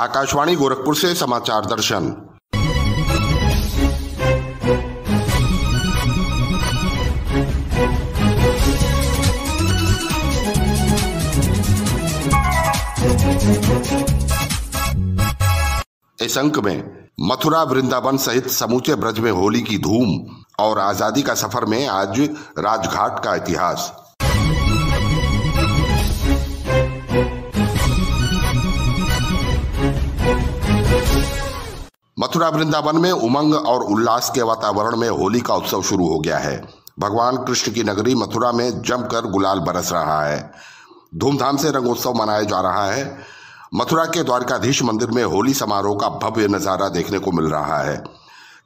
आकाशवाणी गोरखपुर से समाचार दर्शन। इस अंक में मथुरा वृंदावन सहित समूचे ब्रज में होली की धूम और आजादी का सफर में आज राजघाट का इतिहास। मथुरा वृंदावन में उमंग और उल्लास के वातावरण में होली का उत्सव शुरू हो गया है। भगवान कृष्ण की नगरी मथुरा में जमकर गुलाल बरस रहा है। धूमधाम से रंगोत्सव मनाया जा रहा है। मथुरा के द्वारकाधीश मंदिर में होली समारोह का भव्य नजारा देखने को मिल रहा है।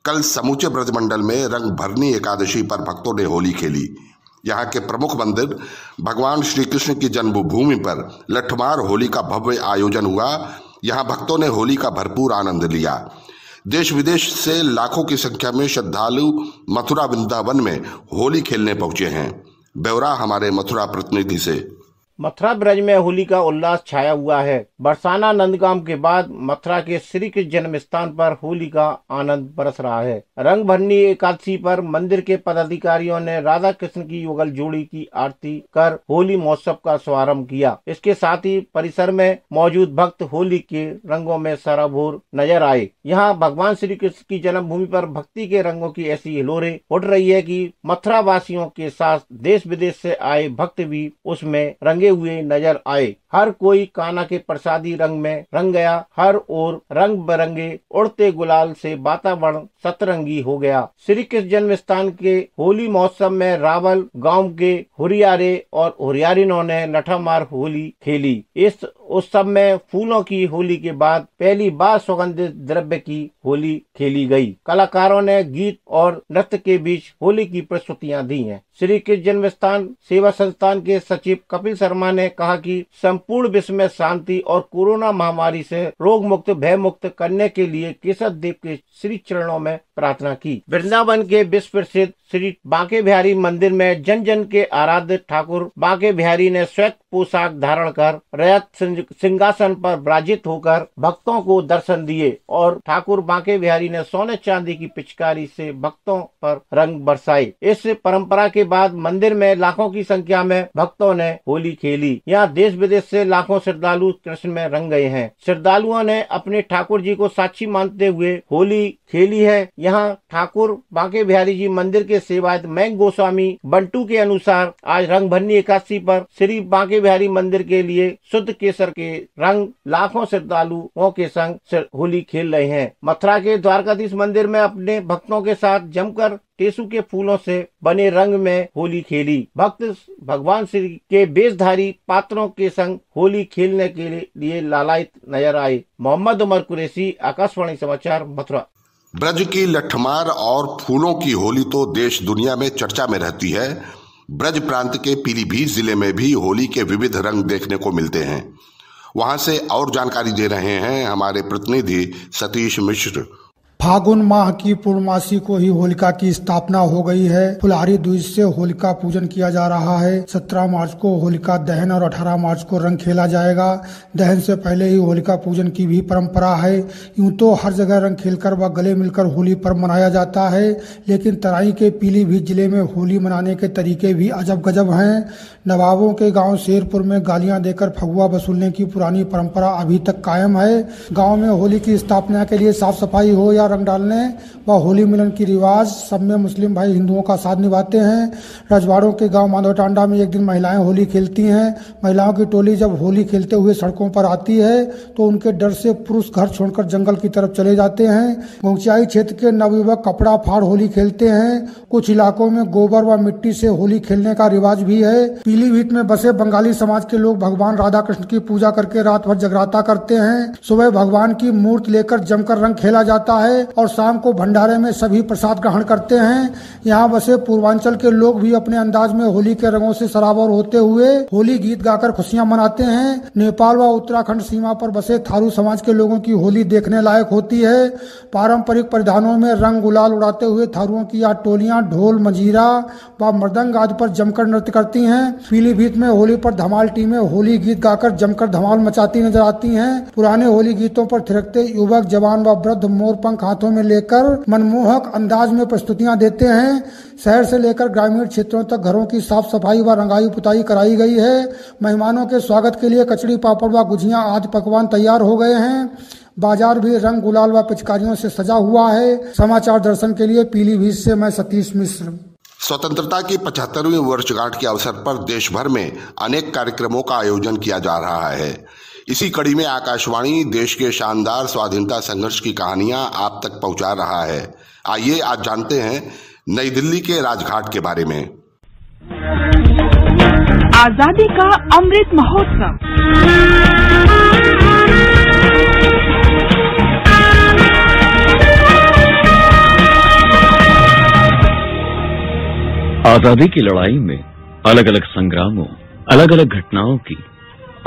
कल समूचे ब्रजमंडल में रंग भरनी एकादशी पर भक्तों ने होली खेली। यहाँ के प्रमुख मंदिर भगवान श्री कृष्ण की जन्मभूमि पर लठमार होली का भव्य आयोजन हुआ। यहाँ भक्तों ने होली का भरपूर आनंद लिया। देश विदेश से लाखों की संख्या में श्रद्धालु मथुरा वृंदावन में होली खेलने पहुंचे हैं। ब्यौरा हमारे मथुरा प्रतिनिधि से। मथुरा ब्रज में होली का उल्लास छाया हुआ है। बरसाना नंदगांव के बाद मथुरा के श्री कृष्ण जन्म स्थान पर होली का आनंद बरस रहा है। रंग भरनी एकादशी पर मंदिर के पदाधिकारियों ने राधा कृष्ण की युगल जोड़ी की आरती कर होली महोत्सव का शुभारंभ किया। इसके साथ ही परिसर में मौजूद भक्त होली के रंगों में सराबोर नजर आए। यहाँ भगवान श्री कृष्ण की जन्मभूमि पर भक्ति के रंगों की ऐसी हिलोरें उठ रही है कि मथुरा वासियों के साथ देश विदेश से आए भक्त भी उसमें रंगे हुए नजर आए। हर कोई कान्हा के प्रसादी रंग में रंग गया। हर ओर रंग बिरंगे उड़ते गुलाल से वातावरण सतरंगी हो गया। श्री कृष्ण जन्म स्थान के होली महोत्सव में रावल गांव के हुरियारे और हुरियारिनों ने लठामार होली खेली। इस उत्सव में फूलों की होली के बाद पहली बार सुगंधित द्रव्य की होली खेली गई। कलाकारों ने गीत और नृत्य के बीच होली की प्रस्तुतियां दी हैं। श्री कृष्ण जन्म स्थान सेवा संस्थान के सचिव कपिल शर्मा ने कहा कि संपूर्ण विश्व में शांति और कोरोना महामारी से रोग मुक्त भय मुक्त करने के लिए केशव देव के श्री चरणों में प्रार्थना की। वृंदावन के विश्व प्रसिद्ध श्री बांके बिहारी मंदिर में जन जन के आराध्य ठाकुर बांके बिहारी ने श्वेत पोशाक धारण कर रजत सिंहासन पर विराजित होकर भक्तों को दर्शन दिए और ठाकुर बांके बिहारी ने सोने चांदी की पिचकारी से भक्तों पर रंग बरसाए। इस परंपरा के बाद मंदिर में लाखों की संख्या में भक्तों ने होली खेली। यहाँ देश विदेश से लाखों श्रद्धालु कृष्ण में रंग गए हैं। श्रद्धालुओं ने अपने ठाकुर जी को साक्षी मानते हुए होली खेली है। यहाँ ठाकुर बांके बिहारी जी मंदिर के सेवायत मैंग गोस्वामी बंटू के अनुसार आज रंग भरनी एकादशी पर श्री बांके बिहारी मंदिर के लिए शुद्ध केसर के रंग लाखों श्रद्धालुओं के संग होली खेल रहे हैं। मथुरा के द्वारकाधीश मंदिर में अपने भक्तों के साथ जमकर टेसू के फूलों से बने रंग में होली खेली। भक्त भगवान श्री के वेशधारी पात्रों के संग होली खेलने के लिए लालायित नजर आए। मोहम्मद उमर कुरैशी, आकाशवाणी समाचार, मथुरा। ब्रज की लठमार और फूलों की होली तो देश दुनिया में चर्चा में रहती है। ब्रज प्रांत के पीलीभीत जिले में भी होली के विविध रंग देखने को मिलते हैं। वहां से और जानकारी दे रहे हैं हमारे प्रतिनिधि सतीश मिश्र। फागुन माह की पूर्णमासी को ही होलिका की स्थापना हो गई है। फुलहारी दूज से होलिका पूजन किया जा रहा है। 17 मार्च को होलिका दहन और 18 मार्च को रंग खेला जाएगा। दहन से पहले ही होलिका पूजन की भी परंपरा है। यूं तो हर जगह रंग खेलकर व गले मिलकर होली पर्व मनाया जाता है, लेकिन तराई के पीलीभीत जिले में होली मनाने के तरीके भी अजब गजब हैं। नवाबों के गाँव शेरपुर में गालियां देकर फगुआ वसूलने की पुरानी परंपरा अभी तक कायम है। गाँव में होली की स्थापना के लिए साफ सफाई हो या रंग डालने व होली मिलन की रिवाज, सब में मुस्लिम भाई हिंदुओं का साथ निभाते हैं। रजवाड़ों के गांव माधवटांडा में एक दिन महिलाएं होली खेलती हैं। महिलाओं की टोली जब होली खेलते हुए सड़कों पर आती है तो उनके डर से पुरुष घर छोड़कर जंगल की तरफ चले जाते हैं। ऊंचाई क्षेत्र के नवयुवक कपड़ा फाड़ होली खेलते हैं। कुछ इलाकों में गोबर व मिट्टी से होली खेलने का रिवाज भी है। पीलीभीत में बसे बंगाली समाज के लोग भगवान राधा कृष्ण की पूजा करके रात भर जगराता करते हैं। सुबह भगवान की मूर्ति लेकर जमकर रंग खेला जाता है। और शाम को भंडारे में सभी प्रसाद ग्रहण करते हैं। यहाँ बसे पूर्वांचल के लोग भी अपने अंदाज में होली के रंगों से सराबोर होते हुए होली गीत गाकर खुशियां मनाते हैं। नेपाल व उत्तराखंड सीमा पर बसे थारू समाज के लोगों की होली देखने लायक होती है। पारंपरिक परिधानों में रंग गुलाल उड़ाते हुए थारुओं की यहाँ टोलियां ढोल मंजीरा व मृदंग आदि पर जमकर नृत्य करती हैं। पीलीभीत में होली पर धमाल टीमें होली गीत गाकर जमकर धमाल मचाती नजर आती हैं। पुराने होली गीतों पर थिरकते युवक जवान व वृद्ध मोर पंख हाथों में लेकर मनमोहक अंदाज में प्रस्तुतियां देते हैं। शहर से लेकर ग्रामीण क्षेत्रों तक घरों की साफ सफाई व रंगाई पुताई कराई गई है। मेहमानों के स्वागत के लिए कचड़ी पापड़ व गुजिया आदि पकवान तैयार हो गए हैं। बाजार भी रंग गुलाल व पिचकारियों से सजा हुआ है। समाचार दर्शन के लिए पीलीभीत से मैं सतीश मिश्र। स्वतंत्रता की 75वीं वर्षगांठ के अवसर पर देश भर में अनेक कार्यक्रमों का आयोजन किया जा रहा है। इसी कड़ी में आकाशवाणी देश के शानदार स्वाधीनता संघर्ष की कहानियां आप तक पहुंचा रहा है। आइए आज जानते हैं नई दिल्ली के राजघाट के बारे में। आजादी का अमृत महोत्सव। आजादी की लड़ाई में अलग अलग संग्रामों, अलग अलग घटनाओं की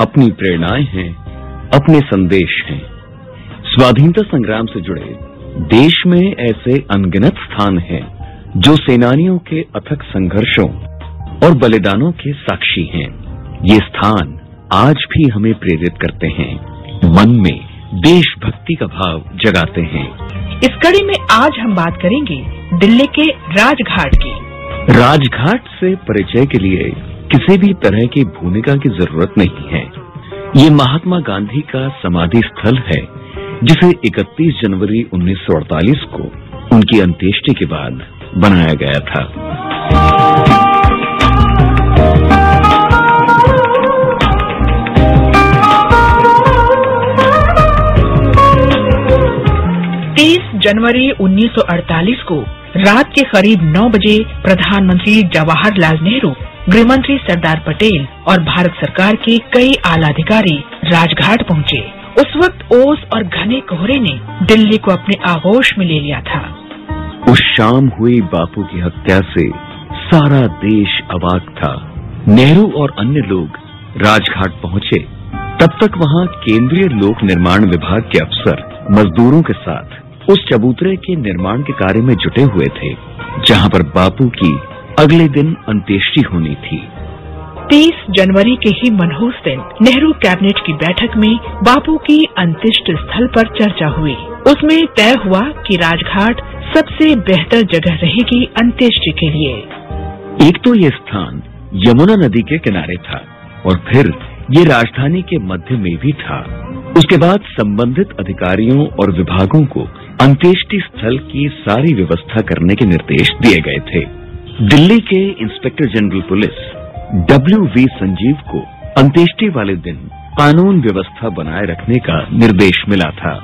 अपनी प्रेरणाएं हैं, अपने संदेश हैं। स्वाधीनता संग्राम से जुड़े देश में ऐसे अनगिनत स्थान हैं जो सेनानियों के अथक संघर्षों और बलिदानों के साक्षी हैं। ये स्थान आज भी हमें प्रेरित करते हैं, मन में देशभक्ति का भाव जगाते हैं। इस कड़ी में आज हम बात करेंगे दिल्ली के राजघाट की। राजघाट से परिचय के लिए किसी भी तरह की भूमिका की जरूरत नहीं है। ये महात्मा गांधी का समाधि स्थल है, जिसे 31 जनवरी 1948 को उनकी अंत्येष्टि के बाद बनाया गया था। जनवरी 1948 को रात के करीब 9 बजे प्रधानमंत्री जवाहरलाल नेहरू, गृहमंत्री सरदार पटेल और भारत सरकार के कई आला अधिकारी राजघाट पहुंचे। उस वक्त ओस और घने कोहरे ने दिल्ली को अपने आगोश में ले लिया था। उस शाम हुई बापू की हत्या से सारा देश अवाक था। नेहरू और अन्य लोग राजघाट पहुंचे। तब तक वहां केंद्रीय लोक निर्माण विभाग के अफसर मजदूरों के साथ उस चबूतरे के निर्माण के कार्य में जुटे हुए थे, जहां पर बापू की अगले दिन अंत्येष्टि होनी थी। 30 जनवरी के ही मनहूस दिन नेहरू कैबिनेट की बैठक में बापू की अंत्येष्टि स्थल पर चर्चा हुई। उसमें तय हुआ कि राजघाट सबसे बेहतर जगह रहेगी अंत्येष्टि के लिए। एक तो ये स्थान यमुना नदी के किनारे था और फिर ये राजधानी के मध्य में भी था। उसके बाद संबंधित अधिकारियों और विभागों को अंत्येष्टि स्थल की सारी व्यवस्था करने के निर्देश दिए गए थे। दिल्ली के inspector general police W.V. Sanjeev को अंत्येष्टि वाले दिन कानून व्यवस्था बनाए रखने का निर्देश मिला था।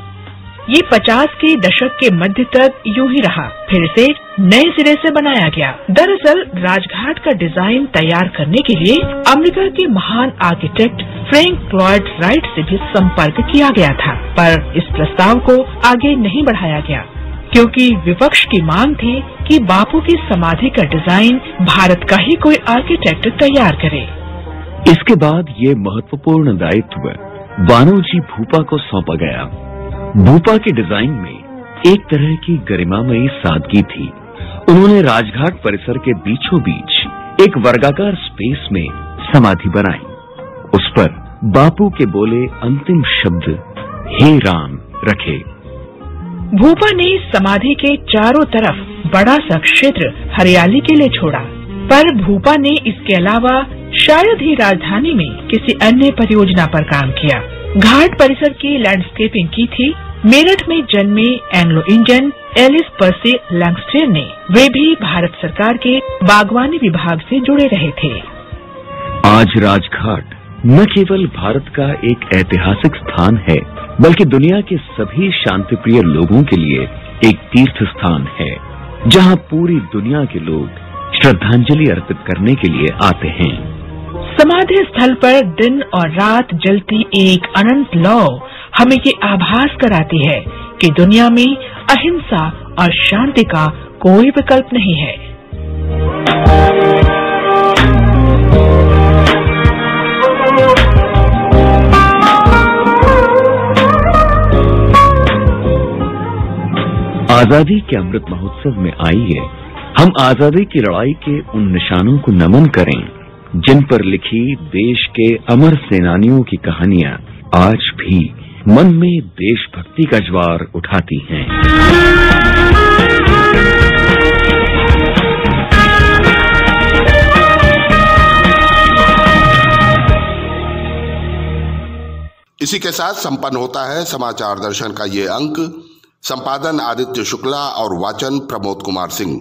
ये 50 के दशक के मध्य तक यूं ही रहा, फिर इसे नए सिरे से बनाया गया। दरअसल राजघाट का डिजाइन तैयार करने के लिए अमेरिका के महान आर्किटेक्ट फ्रैंक लॉयड राइट से भी संपर्क किया गया था, पर इस प्रस्ताव को आगे नहीं बढ़ाया गया क्योंकि विपक्ष की मांग थी कि बापू की समाधि का डिजाइन भारत का ही कोई आर्किटेक्ट तैयार करे। इसके बाद ये महत्वपूर्ण दायित्व बानोजी भूपा को सौंपा गया। भूपा के डिजाइन में एक तरह की गरिमामयी सादगी थी। उन्होंने राजघाट परिसर के बीचों बीच एक वर्गाकार स्पेस में समाधि बनाई। उस पर बापू के बोले अंतिम शब्द हे राम रखे। भूपा ने समाधि के चारों तरफ बड़ा सा क्षेत्र हरियाली के लिए छोड़ा, पर भूपा ने इसके अलावा शायद ही राजधानी में किसी अन्य परियोजना पर काम किया। घाट परिसर की लैंडस्केपिंग की थी मेरठ में जन्मे एंग्लो इंडियन एलिस पर्सी लैंगस्टर ने। वे भी भारत सरकार के बागवानी विभाग से जुड़े रहे थे। आज राजघाट न केवल भारत का एक ऐतिहासिक स्थान है, बल्कि दुनिया के सभी शांतिप्रिय लोगों के लिए एक तीर्थ स्थान है, जहां पूरी दुनिया के लोग श्रद्धांजलि अर्पित करने के लिए आते हैं। समाधि स्थल पर दिन और रात जलती एक अनंत लौ हमें ये आभास कराती है कि दुनिया में अहिंसा और शांति का कोई विकल्प नहीं है। आजादी के अमृत महोत्सव में आइए हम आजादी की लड़ाई के उन निशानों को नमन करें जिन पर लिखी देश के अमर सेनानियों की कहानियां आज भी मन में देशभक्ति का ज्वार उठाती हैं। इसी के साथ संपन्न होता है समाचार दर्शन का ये अंक। संपादन आदित्य शुक्ला और वाचन प्रमोद कुमार सिंह।